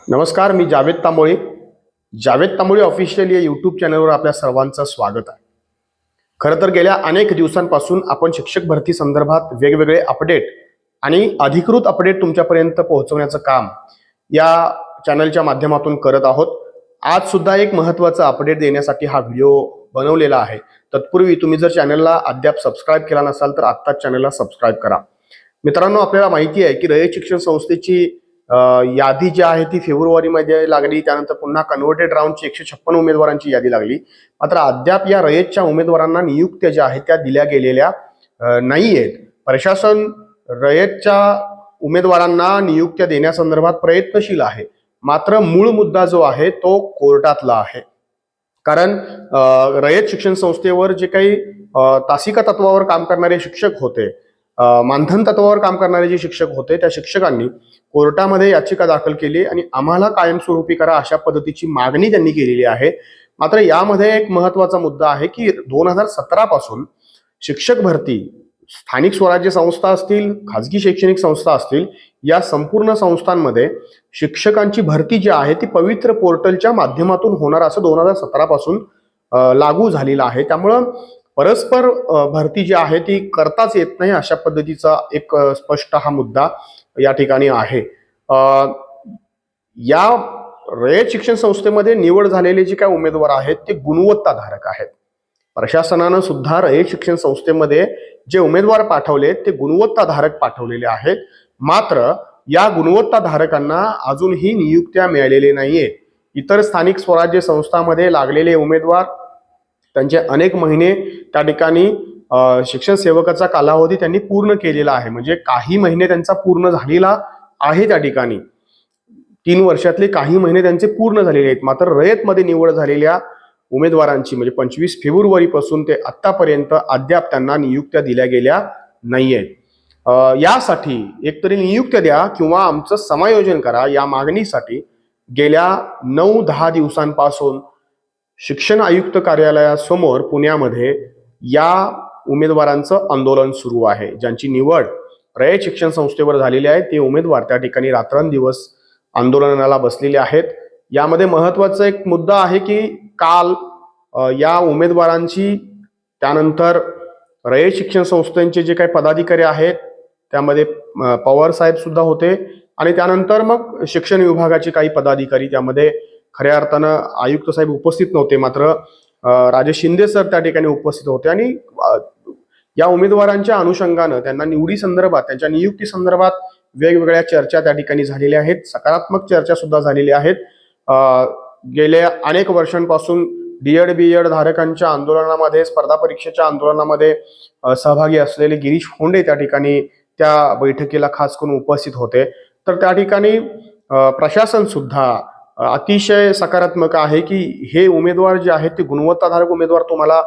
नमस्कार, मी जावेद तांबोळी. जावेद तांबोळी ऑफिशियल या यूट्यूब चॅनलवर आपल्या सर्वांचं स्वागत आहे. खरं तर गेल्या अनेक दिवसांपासून आपण शिक्षक भरती संदर्भात वेगवेगळे अपडेट आणि अधिकृत अपडेट तुमच्यापर्यंत पोहोचवण्याचं काम या चॅनलच्या माध्यमातून करत आहोत. आज सुद्धा एक महत्त्वाचं अपडेट देण्यासाठी हा व्हिडिओ बनवलेला आहे. तत्पूर्वी तुम्ही जर चॅनलला अद्याप सबस्क्राईब केला नसाल तर आत्ताच चॅनलला सबस्क्राईब करा. मित्रांनो, आपल्याला माहिती आहे की रयत शिक्षण संस्थेची यादी जी आहे ती फेब्रुवारीमध्ये लागली. त्यानंतर पुन्हा कन्व्हर्टेड राऊंडची 156 उमेदवारांची यादी लागली. मात्र अद्याप या रयतच्या उमेदवारांना नियुक्त्या ज्या आहेत त्या दिल्या गेलेल्या नाहीयेत. प्रशासन रयतच्या उमेदवारांना नियुक्त्या देण्यासंदर्भात प्रयत्नशील आहे. मात्र मूळ मुद्दा जो आहे तो कोर्टातला आहे. कारण रयत शिक्षण संस्थेवर जे काही तासिका तत्वावर काम करणारे शिक्षक होते, मानधन तत्वावर काम करणारे जे शिक्षक होते, त्या शिक्षकांनी कोर्टामध्ये याचिका दाखल केली आणि आम्हाला कायमस्वरूपी करा अशा पद्धतीची मागणी त्यांनी केलेली आहे. मात्र यामध्ये एक महत्वाचा मुद्दा आहे की 2017 पासून शिक्षक भरती, स्थानिक स्वराज्य संस्था असतील, खाजगी शैक्षणिक संस्था असतील, या संपूर्ण संस्थांमध्ये शिक्षकांची भरती जी आहे ती पवित्र पोर्टलच्या माध्यमातून होणार असं 2017 पासून लागू झालेलं आहे. त्यामुळं परस्पर भरती जी आहे ती करताच येत नाही अशा पद्धतीचा एक स्पष्ट हा मुद्दा या ठिकाणी आहे. या रयत शिक्षण संस्थेमध्ये निवड झालेले जे काही उमेदवार आहेत ते गुणवत्ताधारक आहेत. प्रशासनानं सुद्धा रयत शिक्षण संस्थेमध्ये जे उमेदवार पाठवले ते गुणवत्ताधारक पाठवलेले आहेत. मात्र या गुणवत्ताधारकांना अजूनही नियुक्त्या मिळालेल्या नाहीये. इतर स्थानिक स्वराज्य संस्थांमध्ये लागलेले उमेदवार त्यांचे अनेक महिने त्या ठिकाणी शिक्षण सेवकाचा कालावधी त्यांनी पूर्ण केलेला आहे. म्हणजे काही महिने त्यांचा पूर्ण झालेला आहे. त्या ठिकाणी 3 वर्षातले काही महिने त्यांचे पूर्ण झालेले आहेत. मात्र रयतमध्ये निवड झालेल्या उमेदवारांची म्हणजे 25 फेब्रुवारी पासून ते आतापर्यंत अद्याप त्यांना नियुक्त्या दिल्या गेल्या नाहीयेत. यासाठी एकतरी नियुक्त्या द्या किंवा आमचं समायोजन करा या मागणीसाठी गेल्या 9-10 दिवसांपासून शिक्षण आयुक्त कार्यालयासमोर पुण्यामध्ये या उमेदवारांचं आंदोलन सुरू आहे. ज्यांची निवड रयत शिक्षण संस्थेवर झालेली आहे ते उमेदवार त्या ठिकाणी रात्रंदिवस आंदोलनाला बसलेले आहेत. यामध्ये महत्वाचा एक मुद्दा आहे की काल या उमेदवारांची, त्यानंतर रयत शिक्षण संस्थेचे जे काही पदाधिकारी आहेत त्यामध्ये पवार साहेब सुद्धा होते आणि त्यानंतर मग शिक्षण विभागाचे काही पदाधिकारी, त्यामध्ये खऱ्या अर्थानं आयुक्त साहेब उपस्थित नव्हते, मात्र राजेश शिंदे सर त्या ठिकाणी उपस्थित होते आणि या उमेदवारांच्या अनुषंगानं त्यांना निवडी संदर्भात, त्यांच्या नियुक्ती संदर्भात वेगवेगळ्या चर्चा त्या ठिकाणी झालेल्या आहेत. सकारात्मक चर्चा सुद्धा झालेल्या आहेत. गेल्या अनेक वर्षांपासून डीएड बीएड धारकांच्या आंदोलनामध्ये, स्पर्धा परीक्षेच्या आंदोलनामध्ये सहभागी असलेले गिरीश फोंडे त्या ठिकाणी त्या बैठकीला खास करून उपस्थित होते. तर त्या ठिकाणी प्रशासन सुद्धा अतिशय सकारात्मक आहे की हे उमेदवार जे आहेत ते गुणवत्ताधारक उमेदवार तुम्हाला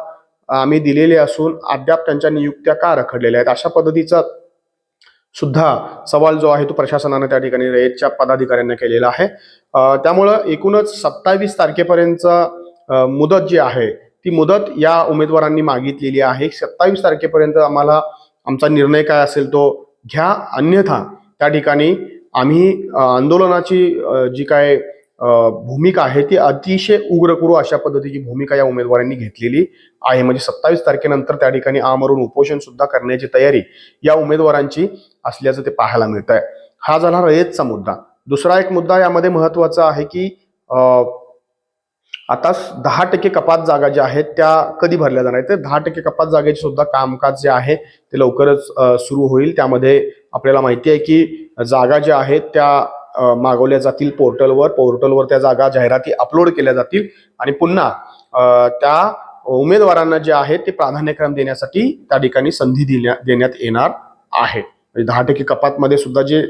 आम्ही दिलेले असून अद्याप त्यांच्या नियुक्त्या का रखडलेल्या आहेत अशा पद्धतीचा सुद्धा सवाल जो आहे तो प्रशासनाने त्या ठिकाणी रयतच्या पदाधिकाऱ्यांना केलेला आहे. त्यामुळं एकूणच 27 तारखेपर्यंत मुदत जी आहे ती मुदत या उमेदवारांनी मागितलेली आहे. 27 तारखेपर्यंत आम्हाला आमचा निर्णय काय असेल तो घ्या, अन्यथा त्या ठिकाणी आम्ही आंदोलनाची जी काय भूमिका आहे ती अतिशय उग्र करू अशा पद्धतीची भूमिका या उमेदवारांनी घेतलेली आहे. म्हणजे 27 तारखेनंतर त्या ठिकाणी आमरण उपोषण सुद्धा करण्याची तयारी या उमेदवारांची असल्याचं ते पाहायला मिळत आहे. हा झाला रयतचा मुद्दा. दुसरा एक मुद्दा यामध्ये महत्वाचा आहे की आता 10% कपात जागा ज्या आहेत त्या कधी भरल्या जाणार आहेत. तर 10% कपात जागेचे सुद्धा कामकाज जे आहे ते लवकरच सुरू होईल. त्यामध्ये आपल्याला माहिती आहे की जागा ज्या आहेत त्या मागवल्या जातील पोर्टलवर त्या जागा जाहिराती अपलोड केल्या जातील आणि पुन्हा त्या उमेदवारांना जे आहे ते प्राधान्यक्रम देण्यासाठी त्या ठिकाणी संधी देण्यात येणार आहे. 10% कपातमध्ये सुद्धा जे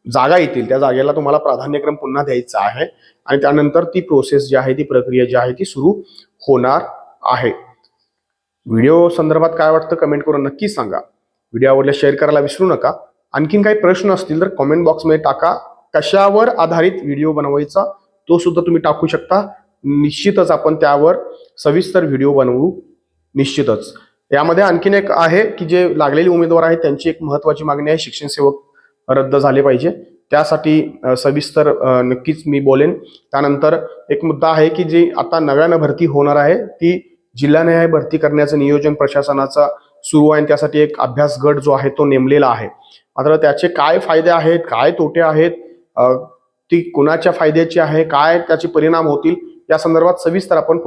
जागा येतील त्या जागेला तुम्हाला प्राधान्यक्रम पुन्हा द्यायचा आहे आणि त्यानंतर ती प्रोसेस जी आहे, ती प्रक्रिया जी आहे ती सुरू होणार आहे. व्हिडिओ संदर्भात काय वाटतं कमेंट करून नक्की सांगा. व्हिडिओ आवडल्यास शेअर करायला विसरू नका. आणखीन काही प्रश्न असतील तर कमेंट बॉक्समध्ये टाका. कशावर आधारित व्हिडिओ बनवायचा तो सुद्धा तुम्ही टाकू शकता. निश्चितच आपण त्यावर सविस्तर व्हिडिओ बनवू निश्चितच. यामध्ये आणखीन एक आहे की जे लागलेले उमेदवार आहेत त्यांची एक महत्वाची मागणी आहे, शिक्षण सेवक रद्द झाले पाहिजे. त्यासाठी सविस्तर नक्कीच मी बोलेन. त्यानंतर एक मुद्दा आहे की जी आता नव्यानं भरती होणार आहे ती जिल्हानिहाय भरती करण्याचं नियोजन प्रशासनाचा सुरू आहे. त्यासाठी एक अभ्यास गट जो आहे तो नेमलेला आहे. मात्र त्याचे काय फायदे आहेत, काय तोटे आहेत, ती कुणाच्या फायद्याची आहे, काय त्याचे परिणाम होतील या संदर्भात सविस्तर आपण